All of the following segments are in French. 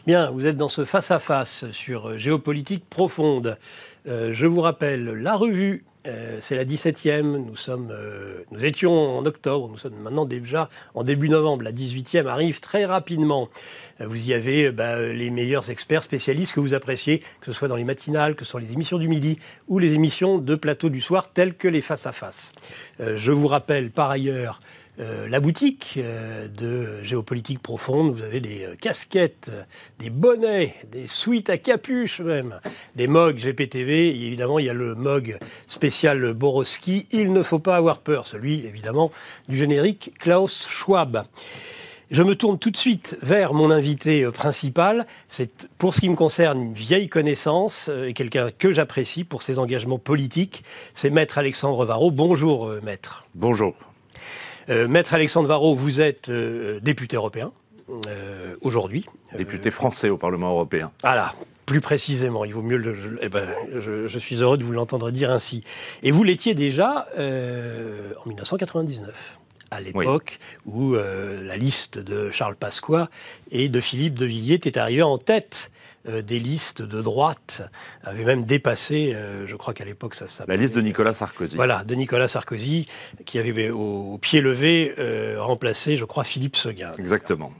Bien, vous êtes dans ce face-à-face sur Géopolitique profonde. Je vous rappelle, la revue, c'est la 17e. Nous étions en octobre, nous sommes maintenant déjà en début novembre. La 18e arrive très rapidement. Vous y avez les meilleurs experts spécialistes que vous appréciez, que ce soit dans les matinales, que ce soit les émissions du midi ou les émissions de plateau du soir, telles que les face-à-face. Je vous rappelle par ailleurs la boutique de Géopolitique profonde. Vous avez des casquettes, des bonnets, des sweats à capuche même, des mugs GPTV. Et évidemment, il y a le mug spécial Borowski. Il ne faut pas avoir peur, celui évidemment du générique Klaus Schwab. Je me tourne tout de suite vers mon invité principal. C'est, pour ce qui me concerne, une vieille connaissance et quelqu'un que j'apprécie pour ses engagements politiques. C'est Maître Alexandre Varrot. Bonjour, Maître. Bonjour. Maître Alexandre Varrot, vous êtes député européen aujourd'hui. Député français au Parlement européen. Voilà, plus précisément, il vaut mieux je suis heureux de vous l'entendre dire ainsi. Et vous l'étiez déjà en 1999. À l'époque où la liste de Charles Pasqua et de Philippe de Villiers était arrivée en tête des listes de droite, avait même dépassé, je crois qu'à l'époque ça s'appelait... La liste de Nicolas Sarkozy. Voilà, de Nicolas Sarkozy, qui avait au pied levé remplacé, je crois, Philippe Seguin. Exactement.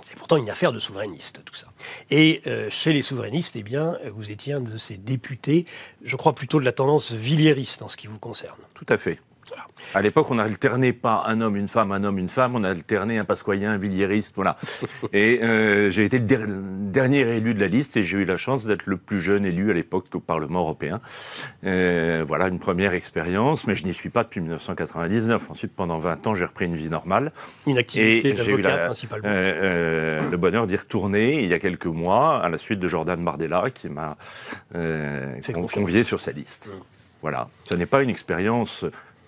C'est pourtant une affaire de souverainistes, tout ça. Et chez les souverainistes, eh bien, vous étiez un de ces députés, je crois plutôt de la tendance villiériste en ce qui vous concerne. Tout à fait. Voilà. À l'époque, on n'alternait pas un homme, une femme, on alternait un pasquoyen, un villiériste, voilà. Et j'ai été le dernier élu de la liste et j'ai eu la chance d'être le plus jeune élu à l'époque au Parlement européen. Voilà, une première expérience, mais je n'y suis pas depuis 1999. Ensuite, pendant 20 ans, j'ai repris une vie normale. Une activité d'avocat principalement. Le bonheur d'y retourner il y a quelques mois, à la suite de Jordan Bardella, qui m'a convié sur sa liste. Voilà, ce n'est pas une expérience...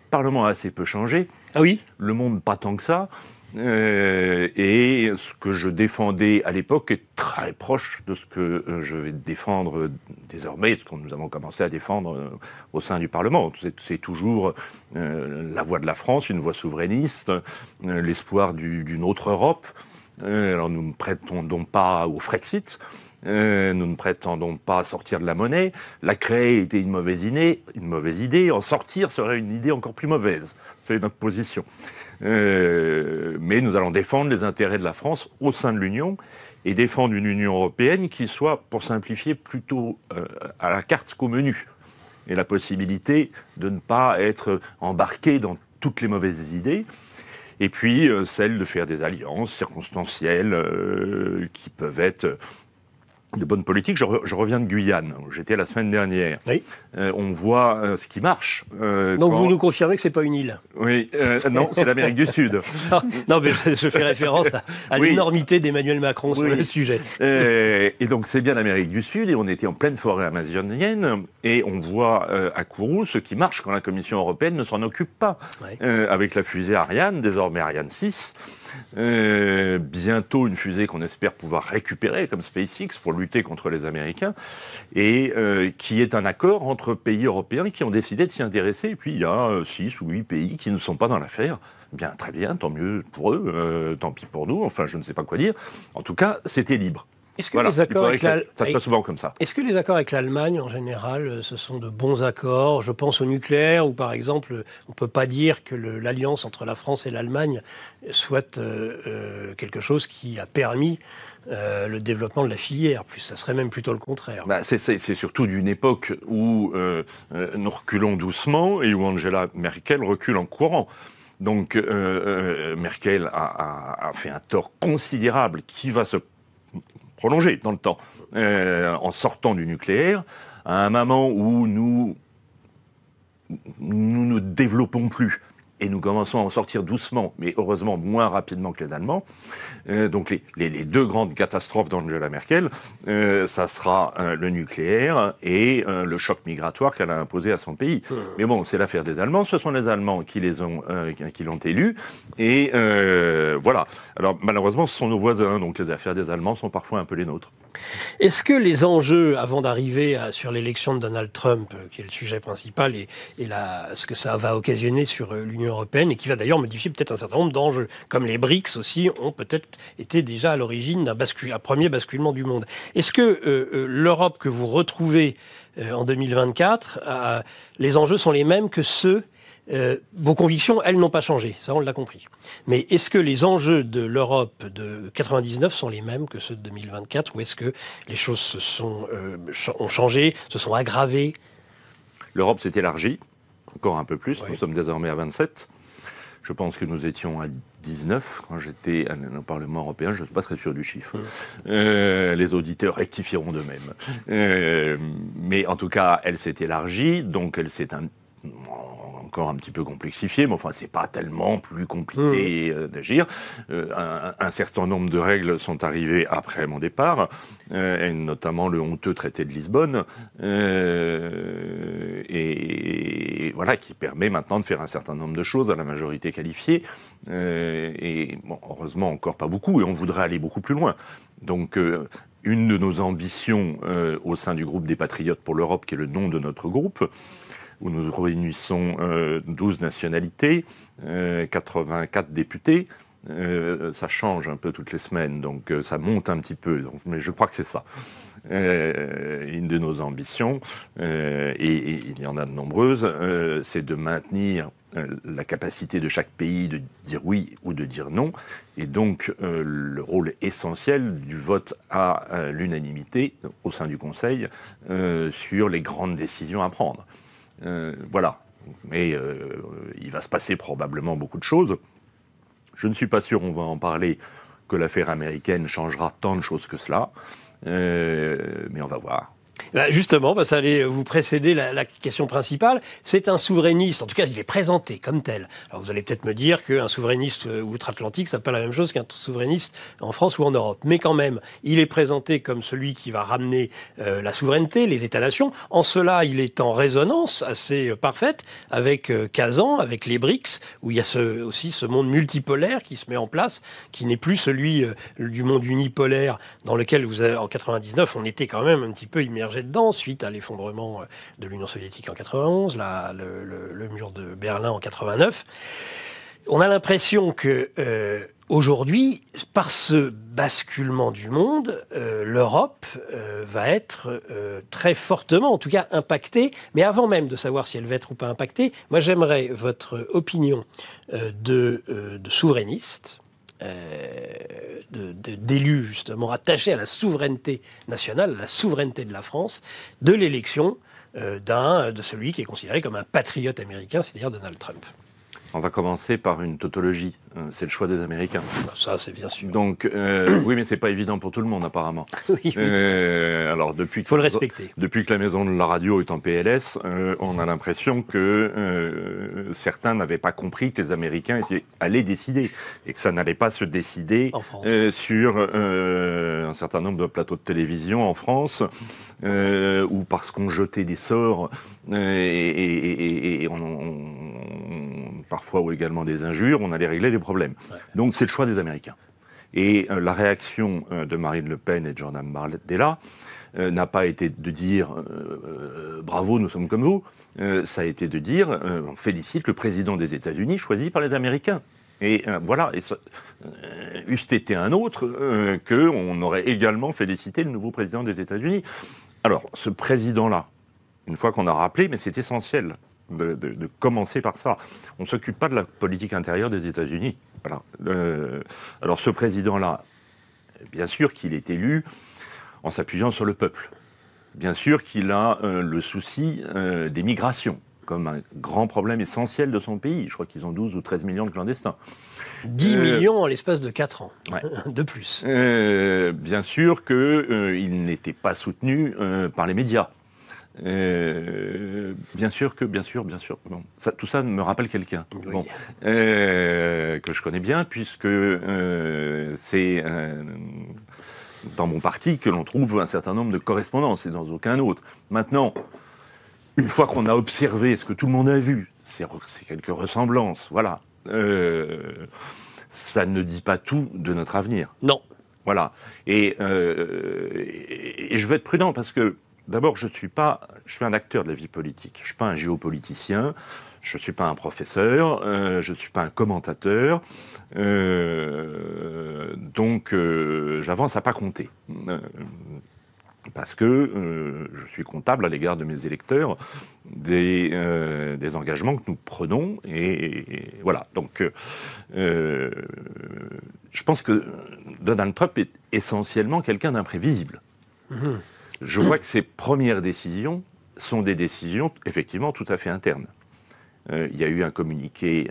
Le Parlement a assez peu changé. Ah oui ? Le monde, pas tant que ça. Et ce que je défendais à l'époque est très proche de ce que je vais défendre désormais, ce que nous avons commencé à défendre au sein du Parlement. C'est toujours la voix de la France, une voix souverainiste, l'espoir d'une autre Europe. Alors nous ne prétendons pas au Frexit. Nous ne prétendons pas sortir de la monnaie. La créer était une mauvaise idée. En sortir serait une idée encore plus mauvaise. C'est notre position. Mais nous allons défendre les intérêts de la France au sein de l'Union et défendre une Union européenne qui soit, pour simplifier, plutôt à la carte qu'au menu. Et la possibilité de ne pas être embarqué dans toutes les mauvaises idées. Et puis celle de faire des alliances circonstancielles qui peuvent être... de bonne politique. Je reviens de Guyane, où j'étais la semaine dernière. Oui. On voit ce qui marche. Donc vous nous confirmez que ce n'est pas une île ? Oui, non, c'est l'Amérique du Sud. Non, mais je fais référence à l'énormité d'Emmanuel Macron sur le sujet. Et donc c'est bien l'Amérique du Sud, et on était en pleine forêt amazonienne, et on voit à Kourou ce qui marche quand la Commission européenne ne s'en occupe pas. Avec la fusée Ariane, désormais Ariane 6, bientôt une fusée qu'on espère pouvoir récupérer comme SpaceX pour lutter contre les Américains, et qui est un accord entre pays européens qui ont décidé de s'y intéresser. Et puis il y a 6 ou 8 pays qui ne sont pas dans l'affaire. Bien, très bien, tant mieux pour eux, tant pis pour nous, enfin je ne sais pas quoi dire. En tout cas, c'était libre. Est-ce que les accords avec ça se passe souvent comme ça. Est-ce que les accords avec l'Allemagne, en général, ce sont de bons accords ? Je pense au nucléaire, où par exemple, on ne peut pas dire que l'alliance entre la France et l'Allemagne soit quelque chose qui a permis le développement de la filière. Plus, ça serait même plutôt le contraire. C'est surtout d'une époque où nous reculons doucement et où Angela Merkel recule en courant. Donc Merkel a fait un tort considérable qui va se prolonger dans le temps, en sortant du nucléaire, à un moment où nous ne développons plus. Et nous commençons à en sortir doucement, mais heureusement moins rapidement que les Allemands. Donc les deux grandes catastrophes d'Angela Merkel, ça sera le nucléaire et le choc migratoire qu'elle a imposé à son pays. Mais bon, c'est l'affaire des Allemands, ce sont les Allemands qui l'ont élu. Et voilà. Alors malheureusement, ce sont nos voisins, donc les affaires des Allemands sont parfois un peu les nôtres. Est-ce que les enjeux, avant d'arriver sur l'élection de Donald Trump, qui est le sujet principal, et ce que ça va occasionner sur l'Union européenne, et qui va d'ailleurs modifier peut-être un certain nombre d'enjeux, comme les BRICS aussi ont peut-être été déjà à l'origine d'un premier basculement du monde. Est-ce que l'Europe que vous retrouvez en 2024, les enjeux sont les mêmes que ceux... vos convictions, elles, n'ont pas changé, ça on l'a compris. Mais est-ce que les enjeux de l'Europe de 99 sont les mêmes que ceux de 2024, ou est-ce que les choses ont changé, se sont aggravées? L'Europe s'est élargie, encore un peu plus, Oui. Nous sommes désormais à 27. Je pense que nous étions à 19 quand j'étais au Parlement européen, je ne suis pas très sûr du chiffre. Les auditeurs rectifieront d'eux-mêmes. Mais en tout cas, elle s'est élargie, donc elle s'est encore un petit peu complexifié, mais enfin, c'est pas tellement plus compliqué d'agir. Un certain nombre de règles sont arrivées après mon départ, et notamment le honteux traité de Lisbonne, et voilà, qui permet maintenant de faire un certain nombre de choses à la majorité qualifiée, et bon, heureusement encore pas beaucoup, et on voudrait aller beaucoup plus loin. Donc, une de nos ambitions au sein du groupe des Patriotes pour l'Europe, qui est le nom de notre groupe, où nous réunissons 12 nationalités, 84 députés. Ça change un peu toutes les semaines, donc ça monte un petit peu, mais je crois que c'est ça. Une de nos ambitions, et il y en a de nombreuses, c'est de maintenir la capacité de chaque pays de dire oui ou de dire non, et donc le rôle essentiel du vote à l'unanimité au sein du Conseil sur les grandes décisions à prendre. Voilà, mais il va se passer probablement beaucoup de choses. Je ne suis pas sûr, on va en parler, que l'affaire américaine changera tant de choses que cela, mais on va voir. Justement, ça allait vous précéder la question principale. C'est un souverainiste, en tout cas il est présenté comme tel. Alors vous allez peut-être me dire qu'un souverainiste outre-Atlantique, ça n'est pas la même chose qu'un souverainiste en France ou en Europe. Mais quand même, il est présenté comme celui qui va ramener la souveraineté, les États-nations. En cela, il est en résonance assez parfaite avec Kazan, avec les BRICS, où il y a aussi ce monde multipolaire qui se met en place, qui n'est plus celui du monde unipolaire dans lequel en 99, on était quand même un petit peu immergé dedans, suite à l'effondrement de l'Union soviétique en 91, le mur de Berlin en 89. On a l'impression que aujourd'hui, par ce basculement du monde, l'Europe va être très fortement, en tout cas impactée. Mais avant même de savoir si elle va être ou pas impactée, moi j'aimerais votre opinion de souverainiste, d'élus justement attachés à la souveraineté nationale, à la souveraineté de la France, de l'élection de celui qui est considéré comme un patriote américain, c'est-à-dire Donald Trump. On va commencer par une tautologie. C'est le choix des Américains. Ça, c'est bien sûr. Donc, oui, mais c'est pas évident pour tout le monde, apparemment. Oui, alors, faut le respecter. Depuis que la maison de la radio est en PLS, on a l'impression que certains n'avaient pas compris que les Américains allaient décider et que ça n'allait pas se décider sur un certain nombre de plateaux de télévision en France, ou parce qu'on jetait des sorts et parfois ou également des injures, on allait régler les problèmes. Ouais. Donc c'est le choix des Américains. Et la réaction de Marine Le Pen et de Jordan Bardella n'a pas été de dire bravo, nous sommes comme vous. Ça a été de dire on félicite le président des États-Unis choisi par les Américains. Et voilà, eût été un autre qu'on aurait également félicité le nouveau président des États-Unis. Alors, ce président-là, une fois qu'on a rappelé, mais c'est essentiel de commencer par ça. On ne s'occupe pas de la politique intérieure des États-Unis. Voilà. Alors ce président-là, bien sûr qu'il est élu en s'appuyant sur le peuple. Bien sûr qu'il a le souci des migrations comme un grand problème essentiel de son pays. Je crois qu'ils ont 12 ou 13 millions de clandestins. 10 millions en l'espace de 4 ans, ouais. De plus. Bien sûr qu'il n'était pas soutenu par les médias. Bien sûr. Bon, tout ça me rappelle quelqu'un bon, que je connais bien, puisque c'est dans mon parti que l'on trouve un certain nombre de correspondances et dans aucun autre. Maintenant, une fois qu'on a observé ce que tout le monde a vu, c'est quelques ressemblances, voilà. Ça ne dit pas tout de notre avenir. Non. Voilà. Et je veux être prudent parce que, d'abord, je suis un acteur de la vie politique. Je ne suis pas un géopoliticien, je ne suis pas un professeur, je ne suis pas un commentateur. Donc, j'avance à pas compter. Parce que je suis comptable à l'égard de mes électeurs des engagements que nous prenons. Et voilà. Donc, je pense que Donald Trump est essentiellement quelqu'un d'imprévisible. Je vois que ses premières décisions sont des décisions, effectivement, tout à fait internes. Il y a eu un communiqué,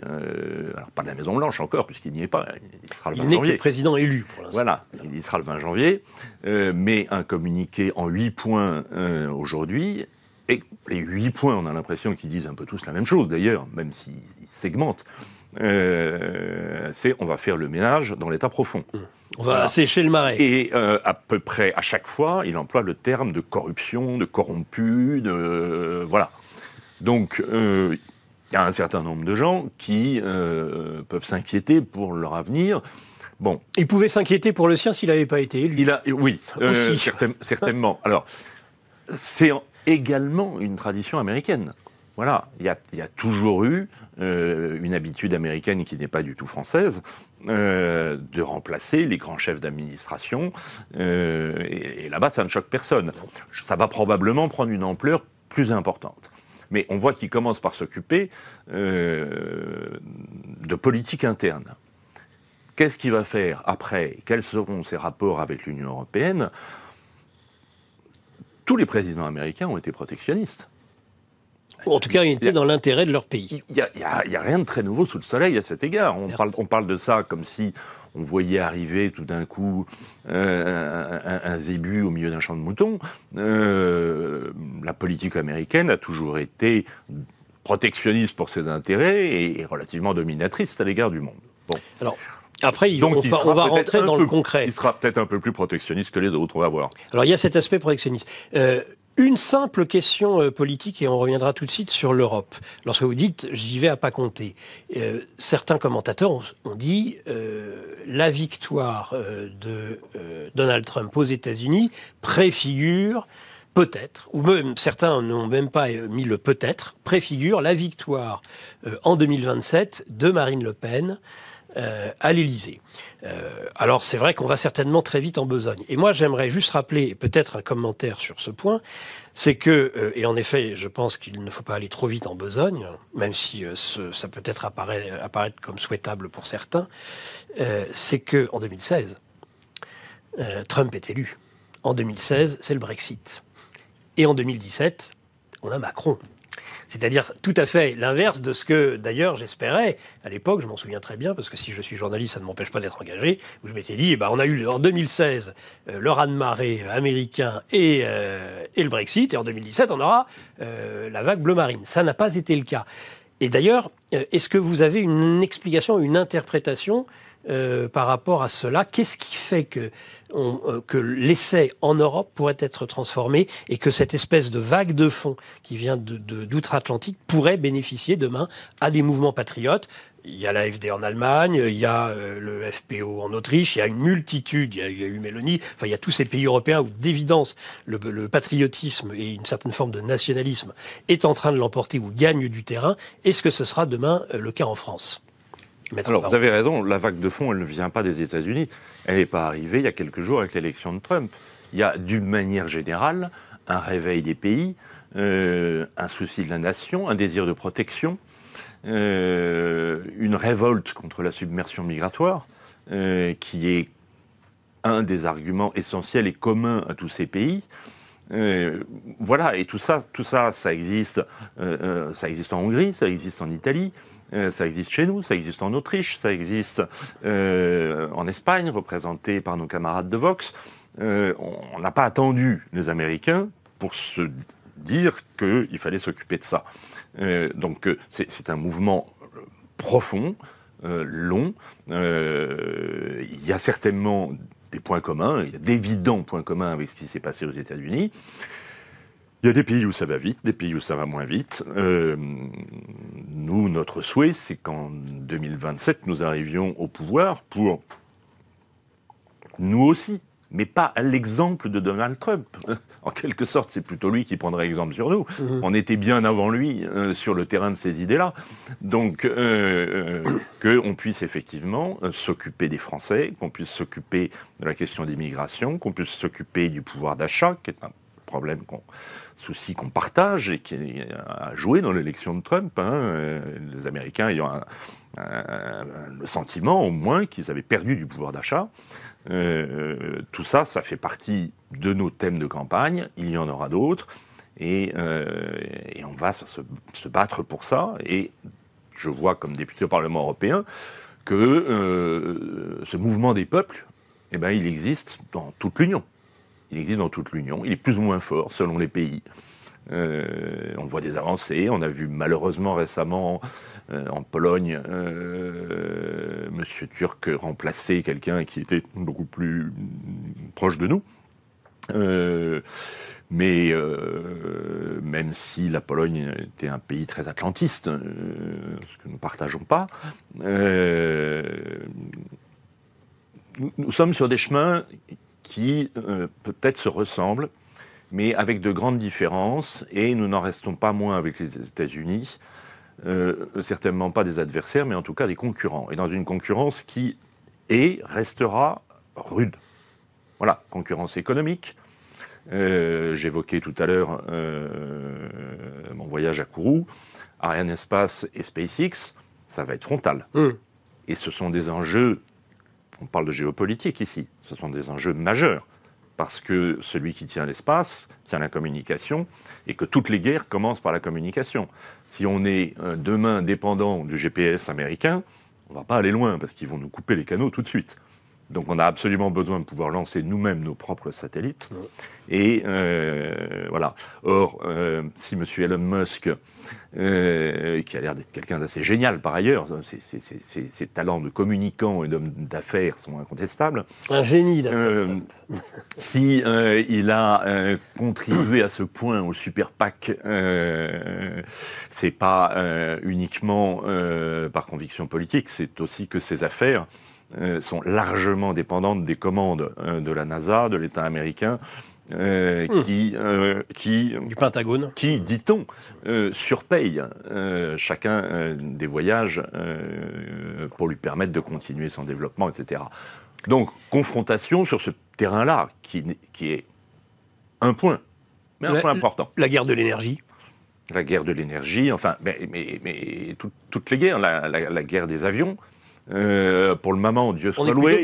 alors pas de la Maison-Blanche encore, puisqu'il n'y est pas, il sera le 20 janvier. Il n'est que le président élu, pour l'instant. Voilà, il sera le 20 janvier, mais un communiqué en 8 points aujourd'hui, et les 8 points, on a l'impression qu'ils disent un peu tous la même chose, d'ailleurs, même s'ils segmentent. C'est on va faire le ménage dans l'état profond. On va assécher le marais. Et à peu près à chaque fois, il emploie le terme de corruption, de corrompu, voilà. Donc, il y a un certain nombre de gens qui peuvent s'inquiéter pour leur avenir. Bon. Il pouvait s'inquiéter pour le sien s'il n'avait pas été élu. Oui, certainement. Alors, c'est également une tradition américaine. Voilà, il y a toujours eu une habitude américaine qui n'est pas du tout française, de remplacer les grands chefs d'administration. Et là-bas, ça ne choque personne. Ça va probablement prendre une ampleur plus importante. Mais on voit qu'il commence par s'occuper de politique interne. Qu'est-ce qu'il va faire après? Quels seront ses rapports avec l'Union européenne? Tous les présidents américains ont été protectionnistes. En tout cas, ils étaient dans l'intérêt de leur pays. Il n'y a rien de très nouveau sous le soleil à cet égard. On parle de ça comme si on voyait arriver tout d'un coup un zébu au milieu d'un champ de moutons. La politique américaine a toujours été protectionniste pour ses intérêts et relativement dominatrice à l'égard du monde. Bon. Alors, après, on va rentrer dans le concret. Il sera peut-être un peu plus protectionniste que les autres, on va voir. Alors, il y a cet aspect protectionniste. Une simple question politique, et on reviendra tout de suite sur l'Europe. Lorsque vous dites « j'y vais à pas compter », certains commentateurs ont dit la victoire de Donald Trump aux États-Unis préfigure peut-être, ou même certains n'ont même pas mis le peut-être, préfigure la victoire en 2027 de Marine Le Pen à l'Élysée. Alors c'est vrai qu'on va certainement très vite en besogne. Et moi j'aimerais juste rappeler, peut-être un commentaire sur ce point, c'est que, et en effet je pense qu'il ne faut pas aller trop vite en besogne, même si ça peut être apparaître comme souhaitable pour certains, c'est qu'en 2016, Trump est élu. En 2016, c'est le Brexit. Et en 2017, on a Macron. C'est-à-dire tout à fait l'inverse de ce que, d'ailleurs, j'espérais. À l'époque, je m'en souviens très bien, parce que si je suis journaliste, ça ne m'empêche pas d'être engagé, où je m'étais dit, on a eu en 2016 le raz-de-marée américain et le Brexit, et en 2017, on aura la vague bleu marine. Ça n'a pas été le cas. Et d'ailleurs, est-ce que vous avez une explication, une interprétation par rapport à cela? Qu'est-ce qui fait que l'essai en Europe pourrait être transformé et que cette espèce de vague de fond qui vient d'outre-Atlantique pourrait bénéficier demain à des mouvements patriotes? Il y a l'AfD en Allemagne, il y a le FPO en Autriche, il y a une multitude, il y a eu Mélanie, enfin il y a tous ces pays européens où d'évidence le patriotisme et une certaine forme de nationalisme est en train de l'emporter ou gagne du terrain. Est-ce que ce sera demain le cas en France? Alors, vous avez raison, la vague de fond, elle ne vient pas des États-Unis. Elle n'est pas arrivée il y a quelques jours avec l'élection de Trump. Il y a, d'une manière générale, un réveil des pays, un souci de la nation, un désir de protection, une révolte contre la submersion migratoire, qui est un des arguments essentiels et communs à tous ces pays. Voilà, et tout ça, ça existe en Hongrie, ça existe en Italie, ça existe chez nous, ça existe en Autriche, ça existe en Espagne, représenté par nos camarades de Vox. On n'a pas attendu les Américains pour se dire qu'il fallait s'occuper de ça. Donc c'est un mouvement profond, long. Il y a certainement des points communs, il y a d'évidents points communs avec ce qui s'est passé aux États-Unis. Il y a des pays où ça va vite, des pays où ça va moins vite. Nous, notre souhait, c'est qu'en 2027, nous arrivions au pouvoir pour nous aussi, mais pas à l'exemple de Donald Trump. En quelque sorte, c'est plutôt lui qui prendrait exemple sur nous. On était bien avant lui sur le terrain de ces idées-là. Donc, qu'on puisse effectivement s'occuper des Français, qu'on puisse s'occuper de la question d'immigration, qu'on puisse s'occuper du pouvoir d'achat, qui est un problème souci qu'on partage et qui a joué dans l'élection de Trump. Les Américains ayant le sentiment, au moins, qu'ils avaient perdu du pouvoir d'achat. Tout ça, ça fait partie de nos thèmes de campagne. Il y en aura d'autres. Et on va se battre pour ça. Et je vois, comme député au Parlement européen, que ce mouvement des peuples, eh ben, il existe dans toute l'Union. Il existe dans toute l'Union. Il est plus ou moins fort selon les pays. On voit des avancées. On a vu malheureusement récemment en Pologne M. Turk remplacer quelqu'un qui était beaucoup plus proche de nous. Mais même si la Pologne était un pays très atlantiste, ce que nous ne partageons pas, nous sommes sur des chemins qui peut-être se ressemblent, mais avec de grandes différences, et nous n'en restons pas moins avec les États-Unis, certainement pas des adversaires, mais en tout cas des concurrents. Et dans une concurrence qui restera rude. Voilà, concurrence économique. J'évoquais tout à l'heure mon voyage à Kourou, Arianespace et SpaceX, ça va être frontal. Et ce sont des enjeux, on parle de géopolitique ici, ce sont des enjeux majeurs, parce que celui qui tient l'espace tient la communication, et que toutes les guerres commencent par la communication. Si on est demain dépendant du GPS américain, on ne va pas aller loin, parce qu'ils vont nous couper les canaux tout de suite. Donc on a absolument besoin de pouvoir lancer nous-mêmes nos propres satellites. Et voilà. Or, si M. Elon Musk, qui a l'air d'être quelqu'un d'assez génial par ailleurs, ses talents de communicant et d'homme d'affaires sont incontestables. Un génie, d'accord. Si il a contribué à ce point au Super PAC, c'est pas uniquement par conviction politique, c'est aussi que ses affaires sont largement dépendantes des commandes de la NASA, de l'État américain, du Pentagone, qui, dit-on, surpaye chacun des voyages pour lui permettre de continuer son développement, etc. Donc, confrontation sur ce terrain-là, qui est un point, mais un point important. La guerre de l'énergie. La guerre de l'énergie, enfin, mais toutes les guerres, la guerre des avions. Pour le moment, Dieu soit loué.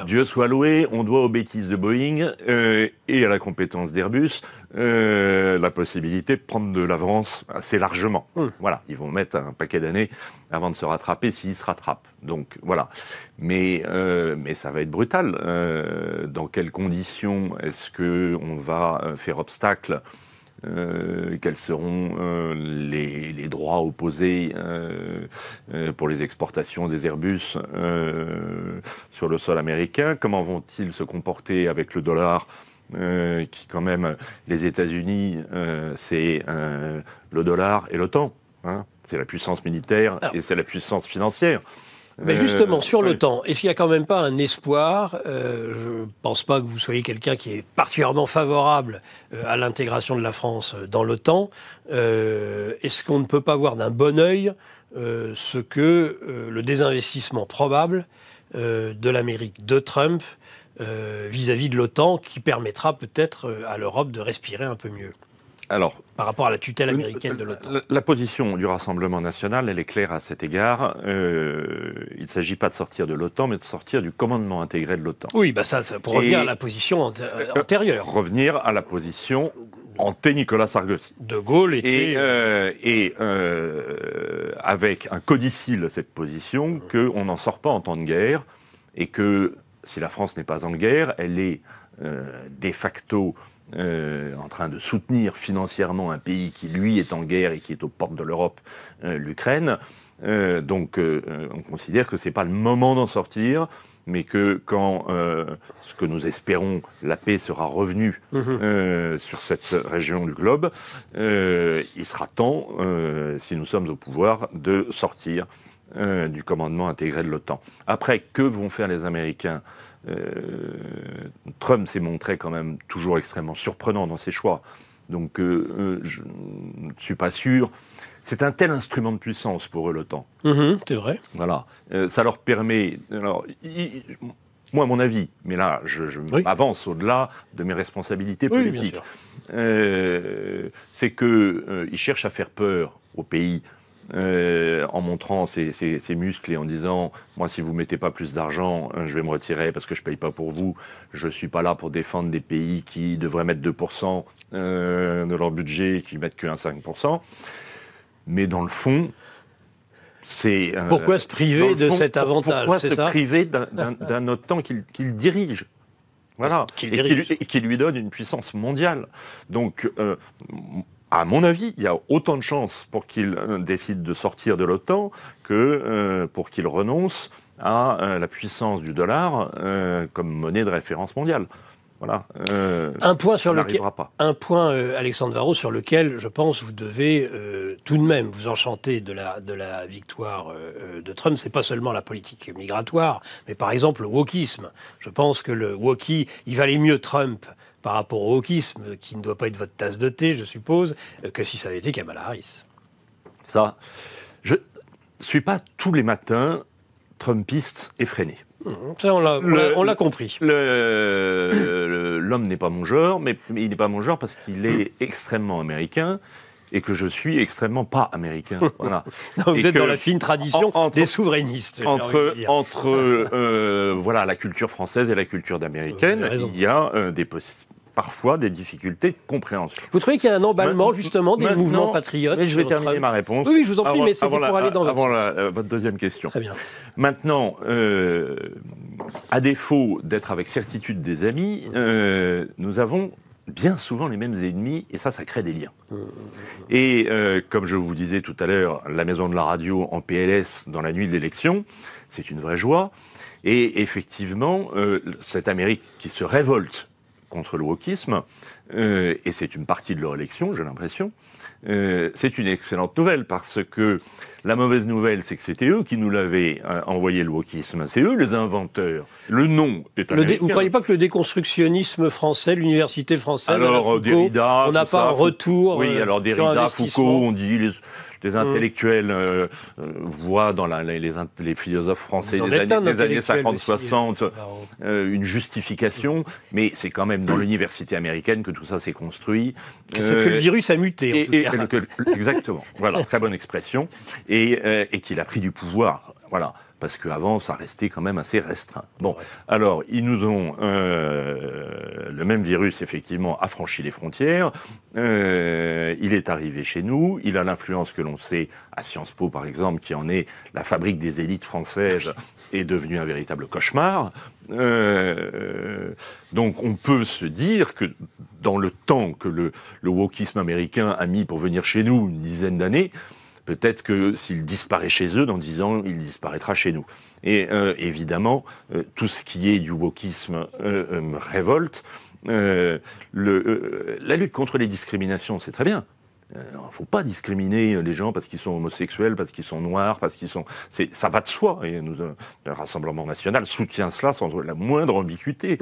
Dieu soit loué, on doit aux bêtises de Boeing et à la compétence d'Airbus la possibilité de prendre de l'avance assez largement. Voilà, ils vont mettre un paquet d'années avant de se rattraper s'ils se rattrapent. Donc voilà, mais ça va être brutal. Dans quelles conditions est-ce que on va faire obstacle? Quels seront les droits opposés pour les exportations des Airbus sur le sol américain? Comment vont-ils se comporter avec le dollar qui, quand même, les États-Unis, c'est le dollar et l'OTAN. C'est la puissance militaire et c'est la puissance financière. Mais justement, sur l'OTAN, est-ce qu'il n'y a quand même pas un espoir? Je ne pense pas que vous soyez quelqu'un qui est particulièrement favorable à l'intégration de la France dans l'OTAN. Est-ce qu'on ne peut pas voir d'un bon œil ce que le désinvestissement probable de l'Amérique, de Trump, vis-à-vis de l'OTAN, qui permettra peut-être à l'Europe de respirer un peu mieux? Alors, par rapport à la tutelle américaine de l'OTAN. La position du Rassemblement national, elle est claire à cet égard. Il ne s'agit pas de sortir de l'OTAN, mais de sortir du commandement intégré de l'OTAN. Oui, bah ça pour revenir à la position antérieure. Revenir à la position ante-Nicolas Sarkozy. De Gaulle était... avec un codicile à cette position, qu'on n'en sort pas en temps de guerre, et que si la France n'est pas en guerre, elle est de facto... en train de soutenir financièrement un pays qui, lui, est en guerre et qui est aux portes de l'Europe, l'Ukraine. Donc, on considère que ce n'est pas le moment d'en sortir, mais que quand, ce que nous espérons, la paix sera revenue sur cette région du globe, il sera temps, si nous sommes au pouvoir, de sortir du commandement intégré de l'OTAN. Après, que vont faire les Américains Trump s'est montré quand même toujours extrêmement surprenant dans ses choix. Donc je ne suis pas sûr. C'est un tel instrument de puissance pour eux, l'OTAN. C'est vrai. Voilà. Ça leur permet... Alors, moi, à mon avis, mais là, je m'avance au-delà de mes responsabilités politiques, c'est qu'ils cherchent à faire peur au pays en montrant ses muscles et en disant « Moi, si vous ne mettez pas plus d'argent, je vais me retirer parce que je ne paye pas pour vous. Je ne suis pas là pour défendre des pays qui devraient mettre 2% de leur budget et qui ne mettent que 5%. » Mais dans le fond, c'est... pourquoi se priver de cet avantage? Pourquoi se priver d'un OTAN qu'il dirige? Voilà, et qui lui donne une puissance mondiale. Donc, à mon avis, il y a autant de chances pour qu'il décide de sortir de l'OTAN que pour qu'il renonce à la puissance du dollar comme monnaie de référence mondiale. Voilà. Un point, Alexandre Varro, sur lequel, je pense, vous devez tout de même vous enchanter de la victoire de Trump. C'est pas seulement la politique migratoire, mais par exemple le wokisme. Je pense que le wokisme, il valait mieux Trump par rapport au wokisme, qui ne doit pas être votre tasse de thé, je suppose, que si ça avait été Kamala Harris. Ça, je suis pas tous les matins trumpiste effréné. Ça, on l'a compris. L'homme n'est pas mon genre, mais il n'est pas mon genre parce qu'il est extrêmement américain et que je suis extrêmement pas américain. Voilà. Non, vous êtes dans la fine tradition des souverainistes. Voilà, la culture française et la culture américaine, il y a parfois des difficultés de compréhension. Vous trouvez qu'il y a un emballement, justement, des mouvements patriotes? Mais je vais terminer ma réponse. Oui, je vous en prie, mais c'était pour aller dans votre sens. Votre deuxième question. Très bien. Maintenant, à défaut d'être avec certitude des amis, nous avons bien souvent les mêmes ennemis, et ça crée des liens. Et comme je vous disais tout à l'heure, la maison de la radio en PLS dans la nuit de l'élection, c'est une vraie joie. Et effectivement, cette Amérique qui se révolte contre le wokisme, et c'est une partie de leur élection, j'ai l'impression, c'est une excellente nouvelle, parce que la mauvaise nouvelle, c'est que c'était eux qui nous l'avaient envoyé, le wokisme. C'est eux les inventeurs. Le nom est américain. Vous ne croyez pas que le déconstructionnisme français, l'université française, alors, Derrida, on n'a pas un retour? Oui, alors Derrida, Foucault, on dit les intellectuels voient dans les philosophes français des années 50-60 une justification, mais c'est quand même dans l'université américaine que tout ça s'est construit. Que le virus a muté, en tout cas. Exactement, voilà, très bonne expression. Et qu'il a pris du pouvoir, voilà, parce qu'avant, ça restait quand même assez restreint. Bon, alors, ils nous ont... le même virus, effectivement, a franchi les frontières, il est arrivé chez nous, il a l'influence que l'on sait à Sciences Po, par exemple, qui en est la fabrique des élites françaises, est devenue un véritable cauchemar. Donc, on peut se dire que dans le temps que le wokisme américain a mis pour venir chez nous, une dizaine d'années, peut-être que s'il disparaît chez eux, dans 10 ans, il disparaîtra chez nous. Et évidemment, tout ce qui est du wokisme me révolte. La lutte contre les discriminations, c'est très bien. Il ne faut pas discriminer les gens parce qu'ils sont homosexuels, parce qu'ils sont noirs, parce qu'ils sont... Ça va de soi. Et le Rassemblement national soutient cela sans la moindre ambiguïté.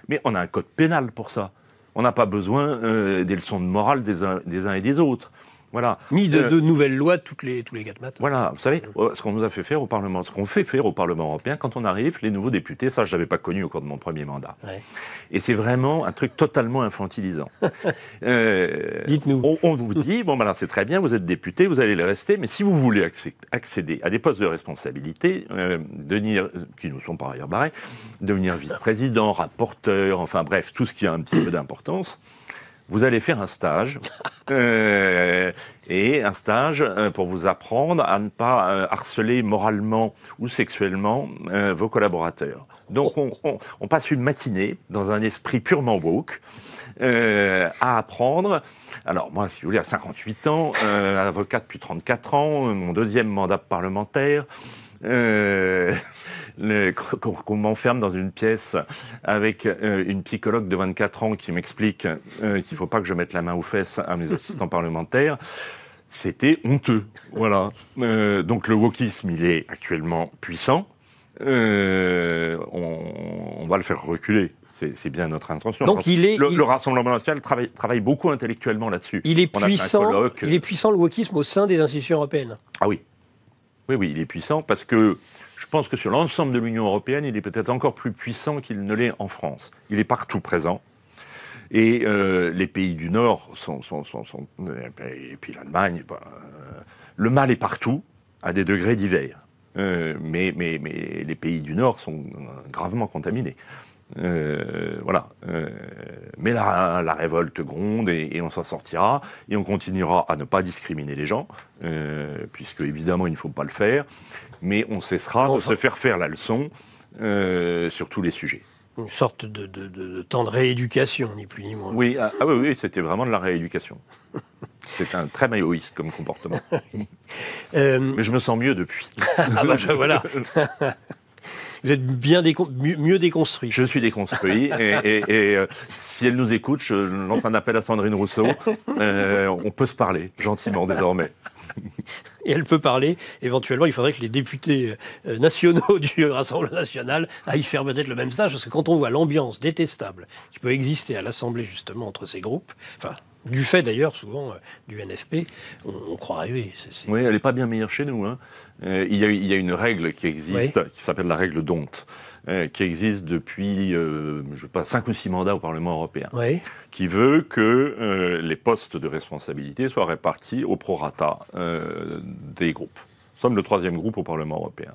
Mais on a un code pénal pour ça. On n'a pas besoin des leçons de morale des uns et des autres. Voilà. Ni de nouvelles lois tous les 4 matins. Voilà, vous savez, ce qu'on nous a fait faire au Parlement, ce qu'on fait faire au Parlement européen, quand on arrive, les nouveaux députés, ça je n'avais pas connu au cours de mon premier mandat. Ouais. Et c'est vraiment un truc totalement infantilisant. Dites-nous. On vous dit, bon ben là c'est très bien, vous êtes député, vous allez le rester, mais si vous voulez accéder à des postes de responsabilité, qui nous sont par ailleurs barrés, devenir vice-président, rapporteur, enfin bref, tout ce qui a un petit peu d'importance, vous allez faire un stage, et un stage pour vous apprendre à ne pas harceler moralement ou sexuellement vos collaborateurs. Donc on passe une matinée dans un esprit purement woke à apprendre. Alors moi, si vous voulez, à 58 ans, avocat depuis 34 ans, mon deuxième mandat parlementaire, qu'on m'enferme dans une pièce avec une psychologue de 24 ans qui m'explique qu'il ne faut pas que je mette la main aux fesses à mes assistants parlementaires, c'était honteux. Voilà. Donc le wokisme, il est actuellement puissant. on va le faire reculer. C'est bien notre intention. Donc le Rassemblement national travaille beaucoup intellectuellement là-dessus. Il est puissant le wokisme au sein des institutions européennes. Ah oui. Oui, il est puissant parce que je pense que sur l'ensemble de l'Union européenne, il est peut-être encore plus puissant qu'il ne l'est en France. Il est partout présent. Et les pays du Nord et puis l'Allemagne, le mal est partout, à des degrés divers. Mais les pays du Nord sont gravement contaminés. Voilà. Mais la révolte gronde et on s'en sortira. Et on continuera à ne pas discriminer les gens, puisque évidemment il ne faut pas le faire. Mais on cessera de se faire la leçon sur tous les sujets. Une sorte de temps de rééducation, ni plus ni moins. Oui, oui, c'était vraiment de la rééducation. C'est un très maoïste comme comportement. Mais je me sens mieux depuis. Ah bah voilà. Vous êtes mieux déconstruit. Je suis déconstruit et si elle nous écoute, je lance un appel à Sandrine Rousseau. On peut se parler gentiment désormais. Et elle peut parler. Éventuellement, il faudrait que les députés nationaux du Rassemblement national aillent faire peut-être le même stage, parce que quand on voit l'ambiance détestable qui peut exister à l'Assemblée justement entre ces groupes, enfin du fait d'ailleurs souvent du NFP, on croit rêver. Oui, elle n'est pas bien meilleure chez nous. Hein. Il y a une règle qui existe, qui s'appelle la règle d'Hondt, qui existe depuis, je sais pas, 5 ou 6 mandats au Parlement européen, qui veut que les postes de responsabilité soient répartis au prorata des groupes. Nous sommes le 3e groupe au Parlement européen.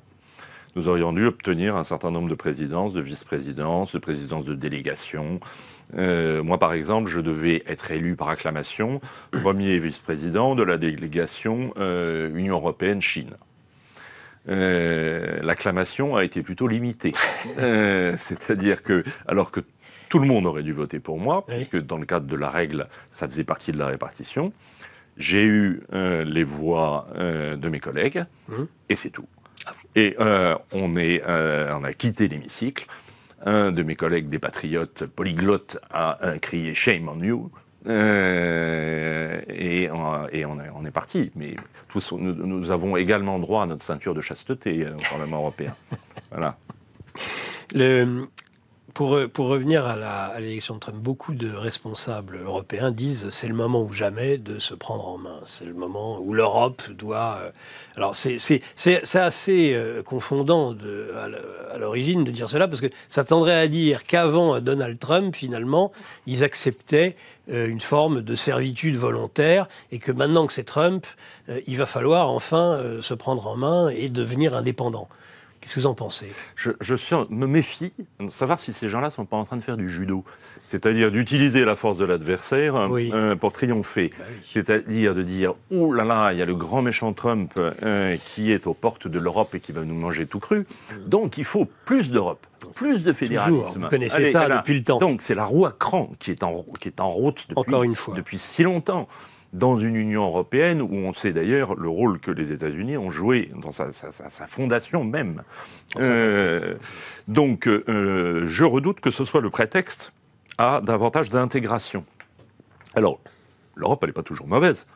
Nous aurions dû obtenir un certain nombre de présidences, de vice-présidences, de présidences de délégations. Moi, par exemple, je devais être élu par acclamation premier vice-président de la délégation Union européenne-Chine. L'acclamation a été plutôt limitée. C'est-à-dire que, alors que tout le monde aurait dû voter pour moi, puisque dans le cadre de la règle, ça faisait partie de la répartition, j'ai eu les voix de mes collègues, et c'est tout. Et on a quitté l'hémicycle. Un de mes collègues des Patriotes polyglottes a crié « Shame on you ». Et on est parti. Mais nous avons également droit à notre ceinture de chasteté au Parlement européen. Voilà. Pour revenir à l'élection de Trump, beaucoup de responsables européens disent c'est le moment ou jamais de se prendre en main. C'est le moment où l'Europe doit... Alors c'est assez confondant à l'origine de dire cela, parce que ça tendrait à dire qu'avant Donald Trump, finalement, ils acceptaient une forme de servitude volontaire, et que maintenant que c'est Trump, il va falloir enfin se prendre en main et devenir indépendant. Qu'est-ce que vous en pensez ? Je me méfie de savoir si ces gens-là ne sont pas en train de faire du judo. C'est-à-dire d'utiliser la force de l'adversaire pour triompher. Bah oui. C'est-à-dire de dire « Oh là là, il y a le grand méchant Trump qui est aux portes de l'Europe et qui va nous manger tout cru. Donc il faut plus d'Europe, plus de fédéralisme. » Toujours, vous connaissez ça depuis le temps. Donc c'est la roue à cran qui est en route depuis si longtemps. Dans une Union européenne où on sait d'ailleurs le rôle que les États-Unis ont joué dans sa fondation même. Donc je redoute que ce soit le prétexte à davantage d'intégration. Alors, l'Europe, elle n'est pas toujours mauvaise.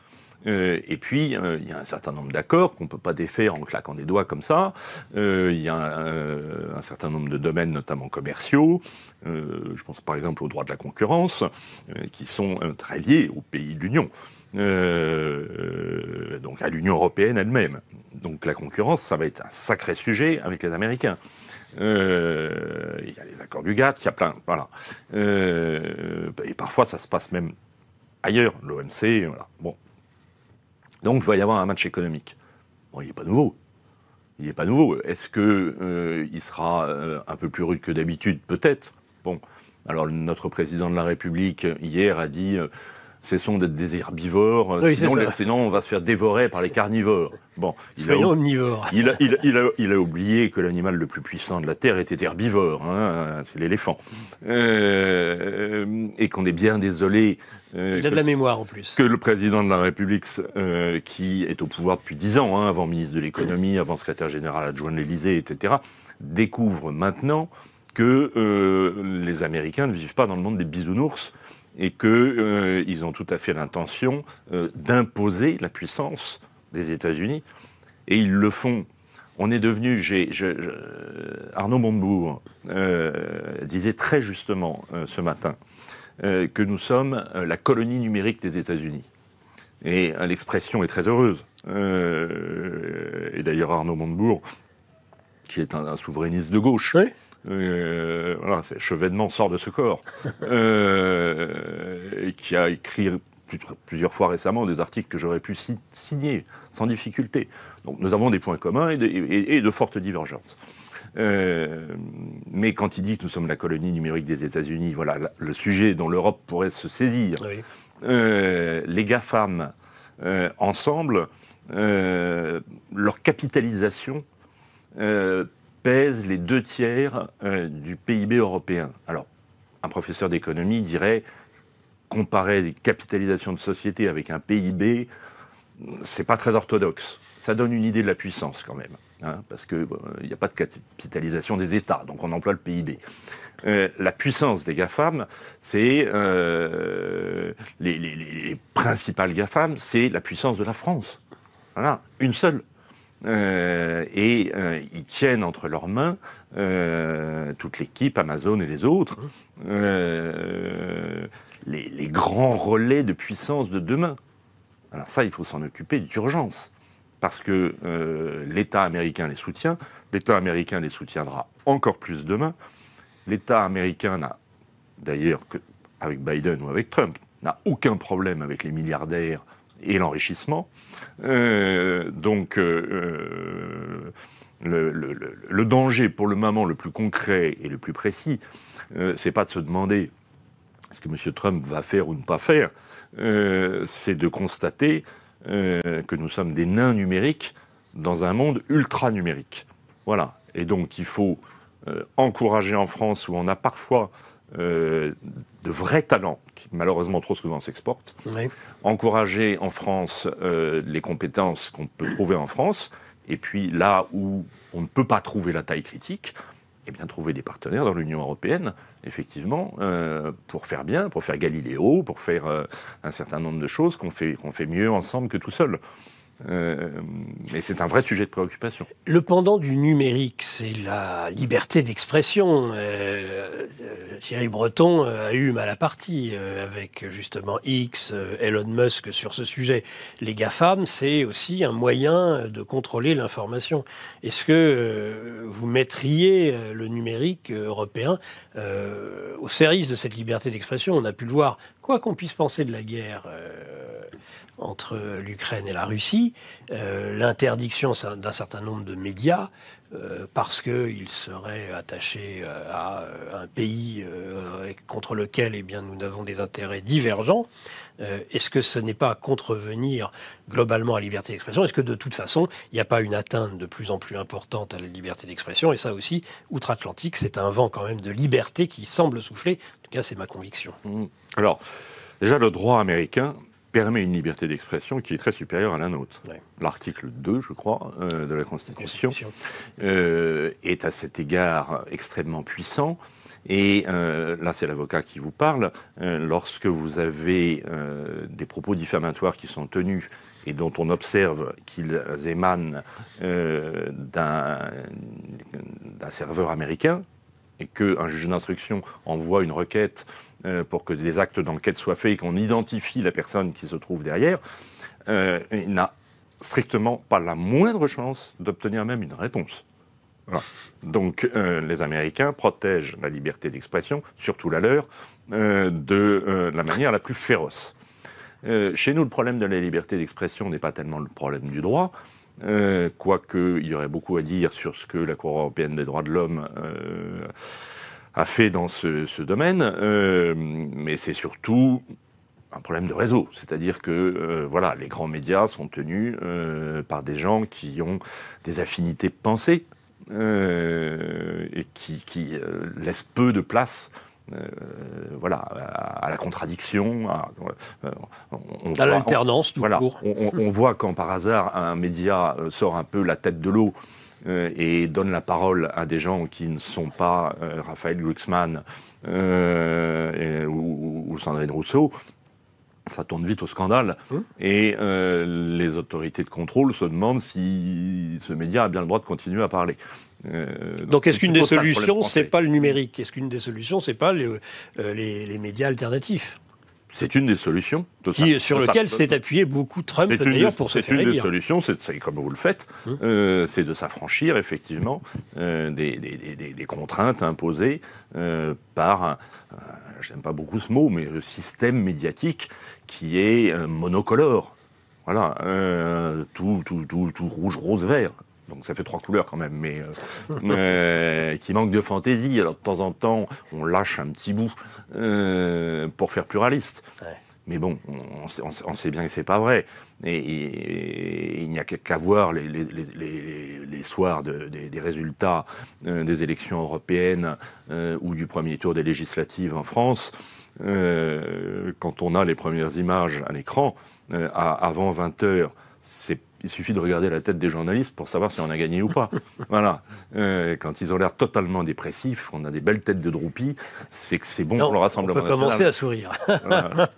Et puis, il y a un certain nombre d'accords qu'on ne peut pas défaire en claquant des doigts comme ça. Il y a un certain nombre de domaines, notamment commerciaux. Je pense par exemple aux droits de la concurrence, qui sont très liés aux pays de l'Union. Donc à l'Union européenne elle-même. Donc la concurrence, ça va être un sacré sujet avec les Américains. Il y a les accords du GATT, il y a plein... Voilà. Et parfois, ça se passe même ailleurs, l'OMC, voilà. Bon. Donc, il va y avoir un match économique. Bon, il n'est pas nouveau. Il n'est pas nouveau. Est-ce qu'il sera un peu plus rude que d'habitude ? Peut-être. Bon. Alors, notre président de la République, hier, a dit cessons d'être des herbivores, sinon on va se faire dévorer par les carnivores. Bon, soyons omnivores. Il a oublié que l'animal le plus puissant de la Terre était herbivore, hein, c'est l'éléphant. Et qu'on est bien désolé... il a de la mémoire en plus. Que le président de la République, qui est au pouvoir depuis 10 ans, hein, avant ministre de l'économie, avant secrétaire général adjoint de l'Élysée, etc., découvre maintenant que les Américains ne vivent pas dans le monde des bisounours et qu'ils ont tout à fait l'intention d'imposer la puissance des États-Unis. Et ils le font on est devenu, Arnaud Montebourg disait très justement ce matin que nous sommes la colonie numérique des États-Unis. Et l'expression est très heureuse. Et d'ailleurs Arnaud Montebourg, qui est un souverainiste de gauche, oui. Voilà, Chevènement sort de ce corps, et qui a écrit plusieurs fois récemment des articles que j'aurais pu signer sans difficulté. Donc nous avons des points communs et de fortes divergences. Mais quand il dit que nous sommes la colonie numérique des États-Unis, voilà le sujet dont l'Europe pourrait se saisir. Oui. Les GAFAM, ensemble, leur capitalisation pèse les 2/3 du PIB européen. Alors, un professeur d'économie dirait, comparer les capitalisations de société avec un PIB, c'est pas très orthodoxe. Ça donne une idée de la puissance quand même, hein, parce qu'il n'y a pas de capitalisation des États, donc on emploie le PIB. La puissance des GAFAM, c'est les principales GAFAM, c'est la puissance de la France. Voilà, une seule. Ils tiennent entre leurs mains toute l'équipe, Amazon et les autres, les grands relais de puissance de demain. Alors ça, il faut s'en occuper d'urgence, parce que l'État américain les soutient, l'État américain les soutiendra encore plus demain. L'État américain n'a, d'ailleurs, avec Biden ou avec Trump, n'a aucun problème avec les milliardaires et l'enrichissement. Le danger, pour le moment, le plus concret et le plus précis, c'est pas de se demander ce que M. Trump va faire ou ne pas faire, c'est de constater que nous sommes des nains numériques dans un monde ultra numérique. Voilà. Et donc, il faut encourager en France, où on a parfois de vrais talents, qui malheureusement trop souvent s'exportent, oui. Encourager en France les compétences qu'on peut trouver en France, et puis là où on ne peut pas trouver la taille critique, eh bien trouver des partenaires dans l'Union européenne, effectivement, pour faire bien, pour faire Galiléo, pour faire un certain nombre de choses qu'on fait mieux ensemble que tout seul. Mais c'est un vrai sujet de préoccupation. Le pendant du numérique, c'est la liberté d'expression. Thierry Breton a eu mal à partie avec justement X, Elon Musk sur ce sujet. Les GAFAM, c'est aussi un moyen de contrôler l'information. Est-ce que vous mettriez le numérique européen au service de cette liberté d'expression? On a pu le voir, quoi qu'on puisse penser de la guerre entre l'Ukraine et la Russie, l'interdiction d'un certain nombre de médias parce qu'ils seraient attachés à un pays contre lequel eh bien, nous avons des intérêts divergents. Est-ce que ce n'est pas contrevenir globalement à la liberté d'expression? Est-ce que de toute façon, il n'y a pas une atteinte de plus en plus importante à la liberté d'expression? Et ça aussi, outre-Atlantique, c'est un vent quand même de liberté qui semble souffler. En tout cas, c'est ma conviction. Alors, déjà, le droit américain permet une liberté d'expression qui est très supérieure à la nôtre. Ouais. L'article 2, je crois, de la Constitution est à cet égard extrêmement puissant. Et là, c'est l'avocat qui vous parle. Lorsque vous avez des propos diffamatoires qui sont tenus et dont on observe qu'ils émanent d'un serveur américain, et qu'un juge d'instruction envoie une requête pour que des actes d'enquête soient faits et qu'on identifie la personne qui se trouve derrière, il n'a strictement pas la moindre chance d'obtenir même une réponse. Voilà. Donc les Américains protègent la liberté d'expression, surtout la leur, de la manière la plus féroce. Chez nous, le problème de la liberté d'expression n'est pas tellement le problème du droit, quoique il y aurait beaucoup à dire sur ce que la Cour européenne des droits de l'homme a fait dans ce domaine, mais c'est surtout un problème de réseau, c'est-à-dire que voilà, les grands médias sont tenus par des gens qui ont des affinités de pensée et qui laissent peu de place voilà, à la contradiction, à l'alternance, tout court. On voit quand par hasard un média sort un peu la tête de l'eau et donne la parole à des gens qui ne sont pas Raphaël Glucksmann ou Sandrine Rousseau. ça tourne vite au scandale. Et les autorités de contrôle se demandent si ce média a bien le droit de continuer à parler. Donc est-ce qu'une des solutions, c'est pas le numérique? Est-ce qu'une des solutions, c'est pas les médias alternatifs? C'est une des solutions. Sur lequel s'est appuyé beaucoup Trump, d'ailleurs, pour se faire élire. C'est une des solutions, c'est comme vous le faites, c'est de s'affranchir, effectivement, des contraintes imposées par, j'aime pas beaucoup ce mot, mais le système médiatique qui est monocolore. Voilà, tout rouge, rose, vert. Donc ça fait 3 couleurs quand même, mais qui manque de fantaisie. Alors de temps en temps, on lâche un petit bout pour faire pluraliste. Ouais. Mais bon, on sait bien que c'est pas vrai. Et il n'y a qu'à voir les soirs des résultats des élections européennes ou du premier tour des législatives en France. Quand on a les premières images à l'écran, avant 20h, il suffit de regarder la tête des journalistes pour savoir si on a gagné ou pas. Voilà. Quand ils ont l'air totalement dépressifs, on a des belles têtes de droupis, c'est que c'est bon pour le Rassemblement national. On peut commencer à sourire. Voilà.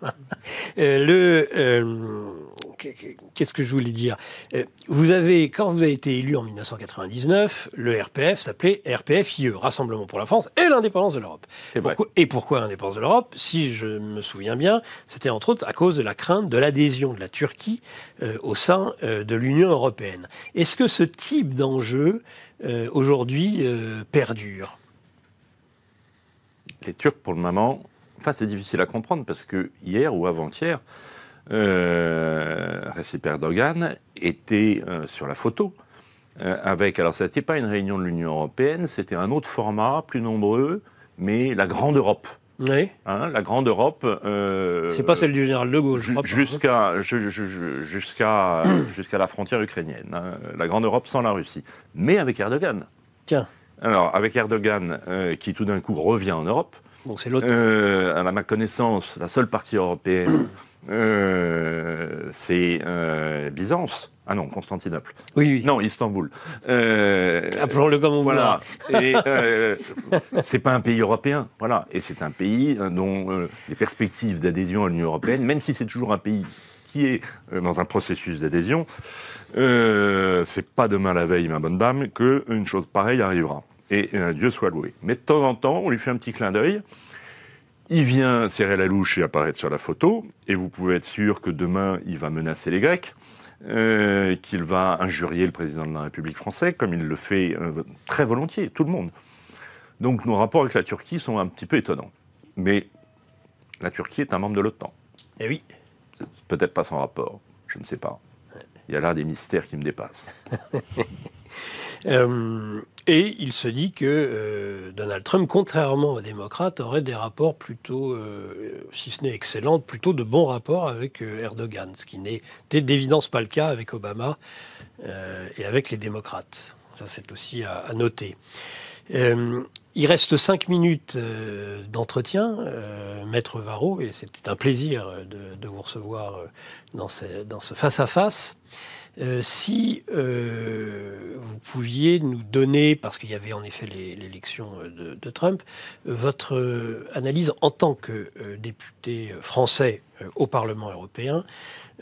Qu'est-ce que je voulais dire? Quand vous avez été élu en 1999, le RPF s'appelait RPF-IE, Rassemblement pour la France et l'indépendance de l'Europe. Pourquoi l'indépendance de l'Europe? Si je me souviens bien, c'était entre autres à cause de la crainte de l'adhésion de la Turquie au sein de l'Union européenne. Est-ce que ce type d'enjeu, aujourd'hui, perdure? Les Turcs, pour le moment, c'est difficile à comprendre parce que hier ou avant-hier, Recep Erdogan était sur la photo avec, alors ça n'était pas une réunion de l'Union européenne, c'était un autre format, plus nombreux, mais la Grande Europe. Oui. La Grande Europe. C'est pas celle du général de Gaulle, je crois jusqu'à la frontière ukrainienne. La Grande Europe sans la Russie. Mais avec Erdogan. Tiens. Alors, avec Erdogan, qui tout d'un coup revient en Europe. Bon, c'est l'autre. À ma connaissance, la seule partie européenne, c'est Byzance. Ah non, Constantinople. Oui. Non, Istanbul. Appelons-le comme on voilà. Et c'est pas un pays européen. Voilà. Et c'est un pays dont les perspectives d'adhésion à l'Union européenne, même si c'est toujours un pays qui est dans un processus d'adhésion, c'est pas demain la veille, ma bonne dame, qu'une chose pareille arrivera. Et Dieu soit loué. Mais de temps en temps, on lui fait un petit clin d'œil. Il vient serrer la louche et apparaître sur la photo. Et vous pouvez être sûr que demain, il va menacer les Grecs, qu'il va injurier le président de la République française, comme il le fait très volontiers, tout le monde. Donc nos rapports avec la Turquie sont un petit peu étonnants. Mais la Turquie est un membre de l'OTAN. Eh oui. C'est peut-être pas son rapport, je ne sais pas. Il y a là des mystères qui me dépassent. Et il se dit que Donald Trump, contrairement aux démocrates, aurait des rapports plutôt, si ce n'est excellents, plutôt de bons rapports avec Erdogan, ce qui n'était d'évidence pas le cas avec Obama et avec les démocrates. Ça, c'est aussi à noter. Il reste 5 minutes d'entretien, Maître Varro, et c'était un plaisir de vous recevoir dans ce face-à-face. Si vous pouviez nous donner, parce qu'il y avait en effet l'élection de Trump, votre analyse en tant que député français au Parlement européen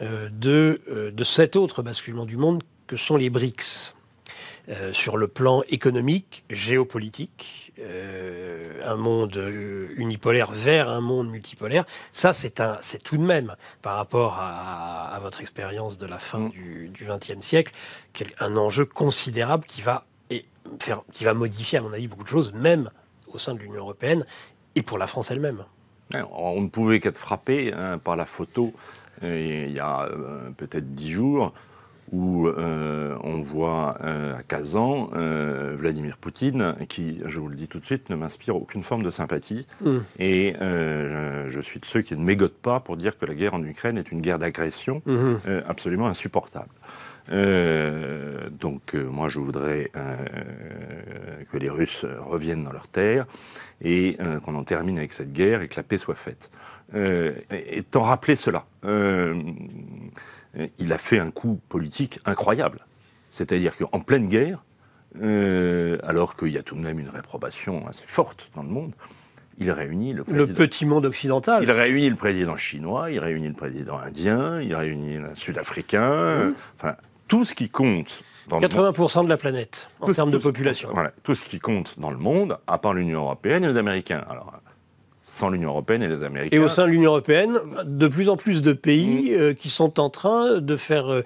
de cet autre basculement du monde que sont les BRICS. Sur le plan économique, géopolitique, un monde unipolaire vers un monde multipolaire, ça c'est tout de même, par rapport à votre expérience de la fin du XXe siècle, un enjeu considérable qui va modifier, à mon avis, beaucoup de choses, même au sein de l'Union européenne et pour la France elle-même. On ne pouvait qu'être frappé par la photo il y a peut-être 10 jours, où on voit à Kazan Vladimir Poutine, qui, je vous le dis tout de suite, ne m'inspire aucune forme de sympathie. Et je suis de ceux qui ne mégotent pas pour dire que la guerre en Ukraine est une guerre d'agression absolument insupportable. Donc moi je voudrais que les Russes reviennent dans leur terre et qu'on en termine avec cette guerre et que la paix soit faite. Étant rappelé cela, il a fait un coup politique incroyable. C'est-à-dire qu'en pleine guerre, alors qu'il y a tout de même une réprobation assez forte dans le monde, il réunit le petit monde occidental. Il réunit le président chinois, il réunit le président indien, il réunit le sud-africain, enfin, tout ce qui compte. 80% de la planète, en termes de population. Voilà, tout ce qui compte dans le monde, à part l'Union européenne et les Américains. Alors, sans l'Union européenne et les Américains. Et au sein de l'Union européenne, de plus en plus de pays qui sont en train de faire...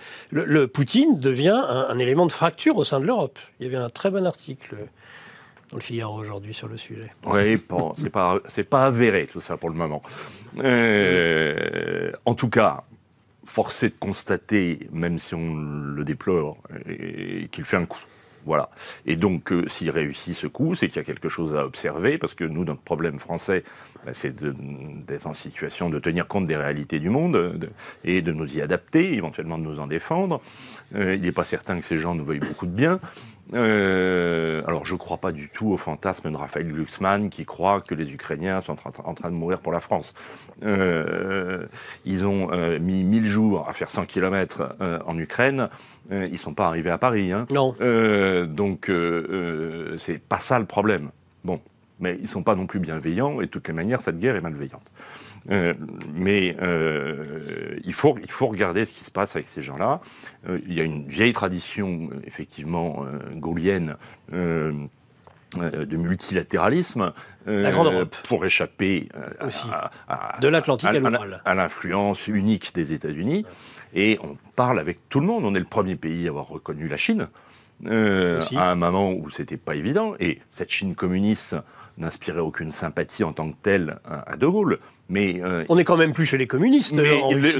Poutine devient un élément de fracture au sein de l'Europe. Il y avait un très bon article dans le Figaro aujourd'hui sur le sujet. Oui, bon, c'est pas avéré tout ça pour le moment. En tout cas, force est de constater, même si on le déplore, qu'il fait un coup. Voilà. Et donc, s'il réussit ce coup, c'est qu'il y a quelque chose à observer, parce que nous, notre problème français, c'est d'être en situation de tenir compte des réalités du monde et de nous y adapter, éventuellement de nous en défendre. Il n'est pas certain que ces gens nous veuillent beaucoup de bien. Alors, je ne crois pas du tout au fantasme de Raphaël Glucksmann qui croit que les Ukrainiens sont en train de mourir pour la France. Ils ont mis 1000 jours à faire 100 km en Ukraine. Ils ne sont pas arrivés à Paris. Hein. Non. Donc, c'est pas ça le problème. Bon, mais ils ne sont pas non plus bienveillants, et de toutes les manières, cette guerre est malveillante. Mais il faut regarder ce qui se passe avec ces gens-là. Il y a une vieille tradition, effectivement, gaullienne, de multilatéralisme la Grande Europe. Pour échapper de l'Atlantique à l'Oural, à l'influence unique des États-Unis. Et on parle avec tout le monde. On est le premier pays à avoir reconnu la Chine à un moment où c'était pas évident. Et cette Chine communiste n'inspirait aucune sympathie en tant que telle à De Gaulle. Mais on n'est quand même plus chez les communistes.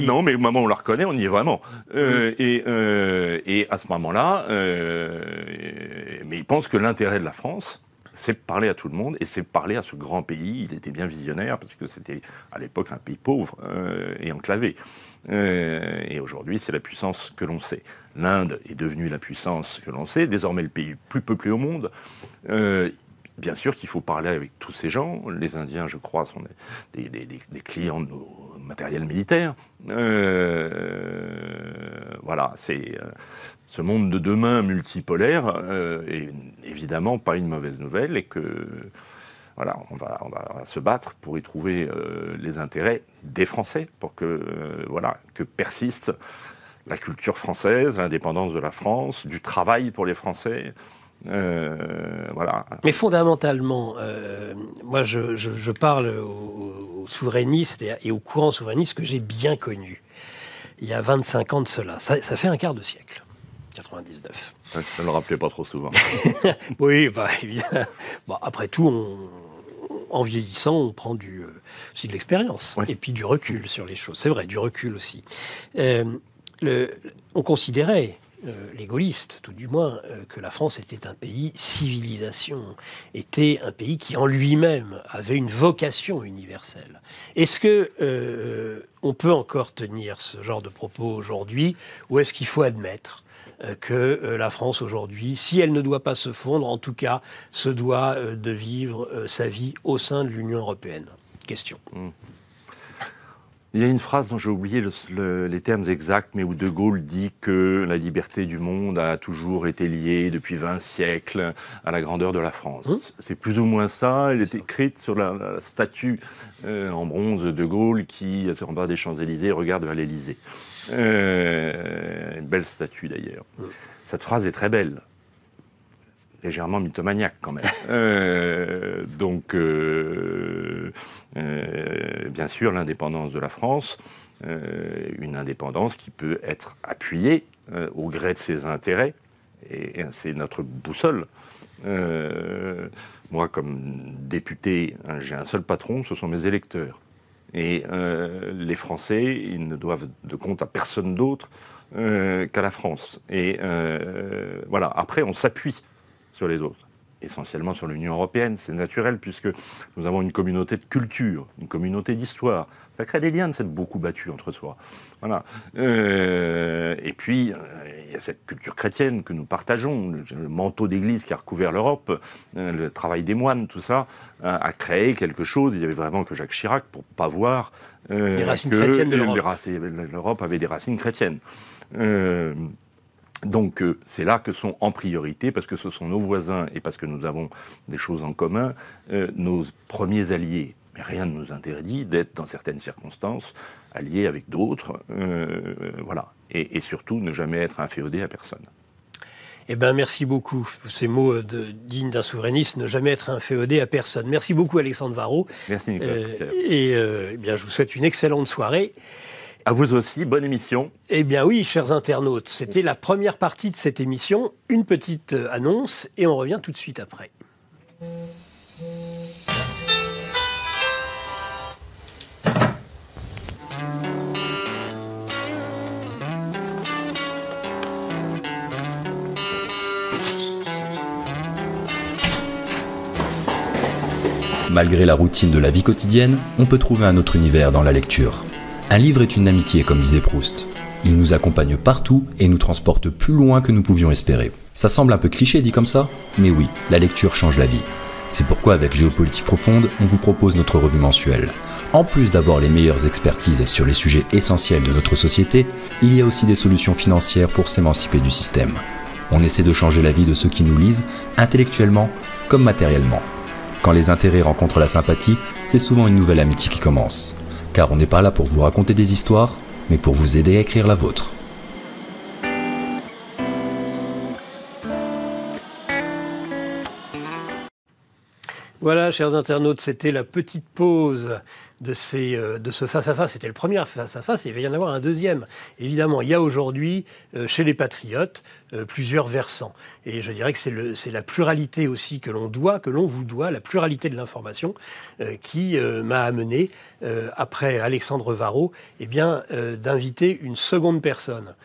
Non, mais au moment où on la reconnaît, on y est vraiment. Et à ce moment-là, mais il pense que l'intérêt de la France, c'est parler à tout le monde, et c'est parler à ce grand pays. Il était bien visionnaire, parce que c'était à l'époque un pays pauvre et enclavé. Et aujourd'hui, c'est la puissance que l'on sait. L'Inde est devenue la puissance que l'on sait, désormais le pays le plus peuplé au monde. Bien sûr qu'il faut parler avec tous ces gens. Les Indiens, je crois, sont des clients de nos matériels militaires. Voilà, c'est ce monde de demain multipolaire est évidemment pas une mauvaise nouvelle, et que voilà, on va se battre pour y trouver les intérêts des Français, pour que que persiste la culture française, l'indépendance de la France, du travail pour les Français. Voilà. Mais fondamentalement, moi je parle aux souverainistes et aux courants souverainistes que j'ai bien connus. Il y a 25 ans de cela. Ça fait un quart de siècle. 99. Je ne le rappelais pas trop souvent. Oui, évidemment. Bon, après tout, en vieillissant, on prend aussi de l'expérience, et puis du recul sur les choses. C'est vrai, du recul aussi. On considérait, les gaullistes, tout du moins, que la France était un pays civilisation, était un pays qui en lui-même avait une vocation universelle. Est-ce que on peut encore tenir ce genre de propos aujourd'hui, ou est-ce qu'il faut admettre que la France aujourd'hui, si elle ne doit pas se fondre, en tout cas, se doit de vivre sa vie au sein de l'Union européenne? Question. Il y a une phrase dont j'ai oublié les termes exacts, mais où De Gaulle dit que la liberté du monde a toujours été liée depuis 20 siècles à la grandeur de la France. C'est plus ou moins ça. Elle est écrite sur la statue en bronze de De Gaulle qui, en bas des Champs-Élysées, regarde vers l'Élysée. Une belle statue d'ailleurs. Cette phrase est très belle. Légèrement mythomaniaque quand même. Bien sûr, l'indépendance de la France, une indépendance qui peut être appuyée au gré de ses intérêts, et c'est notre boussole. Moi, comme député, j'ai un seul patron, ce sont mes électeurs. Et les Français, ils ne doivent de compte à personne d'autre qu'à la France. Et voilà, après, on s'appuie sur les autres, essentiellement sur l'Union européenne. C'est naturel, puisque nous avons une communauté de culture, une communauté d'histoire. Ça crée des liens de s'être beaucoup battus entre soi. Voilà. Et puis, il y a cette culture chrétienne que nous partageons, le manteau d'église qui a recouvert l'Europe, le travail des moines, tout ça, a créé quelque chose. Il y avait vraiment que Jacques Chirac pour ne pas voir les racines chrétiennes de l'Europe. L'Europe avait des racines chrétiennes. Donc c'est là que sont en priorité, parce que ce sont nos voisins et parce que nous avons des choses en commun, nos premiers alliés. Mais rien ne nous interdit d'être, dans certaines circonstances, alliés avec d'autres. Voilà. Et surtout, ne jamais être inféodé à personne. Eh bien, merci beaucoup. Ces mots dignes d'un souverainiste, ne jamais être inféodé à personne. Merci beaucoup, Alexandre Varrot. Merci, Nicolas. Eh bien, je vous souhaite une excellente soirée. À vous aussi, bonne émission. Eh bien oui, chers internautes, c'était la première partie de cette émission. Une petite annonce et on revient tout de suite après. Malgré la routine de la vie quotidienne, on peut trouver un autre univers dans la lecture. Un livre est une amitié, comme disait Proust. Il nous accompagne partout et nous transporte plus loin que nous pouvions espérer. Ça semble un peu cliché dit comme ça, mais oui, la lecture change la vie. C'est pourquoi avec Géopolitique Profonde, on vous propose notre revue mensuelle. En plus d'avoir les meilleures expertises sur les sujets essentiels de notre société, il y a aussi des solutions financières pour s'émanciper du système. On essaie de changer la vie de ceux qui nous lisent, intellectuellement comme matériellement. Quand les intérêts rencontrent la sympathie, c'est souvent une nouvelle amitié qui commence. Car on n'est pas là pour vous raconter des histoires, mais pour vous aider à écrire la vôtre. Voilà, chers internautes, c'était la petite pause de ce face-à-face. C'était le premier face-à-face et il va y en avoir un deuxième. Évidemment, il y a aujourd'hui, chez les Patriotes, plusieurs versants. Et je dirais que c'est la pluralité aussi que l'on vous doit, la pluralité de l'information qui m'a amené, après Alexandre Varrot, d'inviter une seconde personne.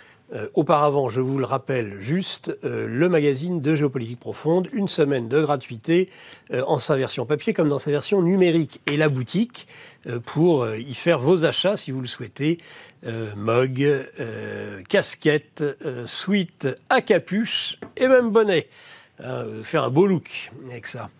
Auparavant, je vous le rappelle juste, le magazine de Géopolitique Profonde, une semaine de gratuité en sa version papier comme dans sa version numérique. Et la boutique pour y faire vos achats si vous le souhaitez. Mug, casquette, sweat à capuche et même bonnet. Faire un beau look avec ça.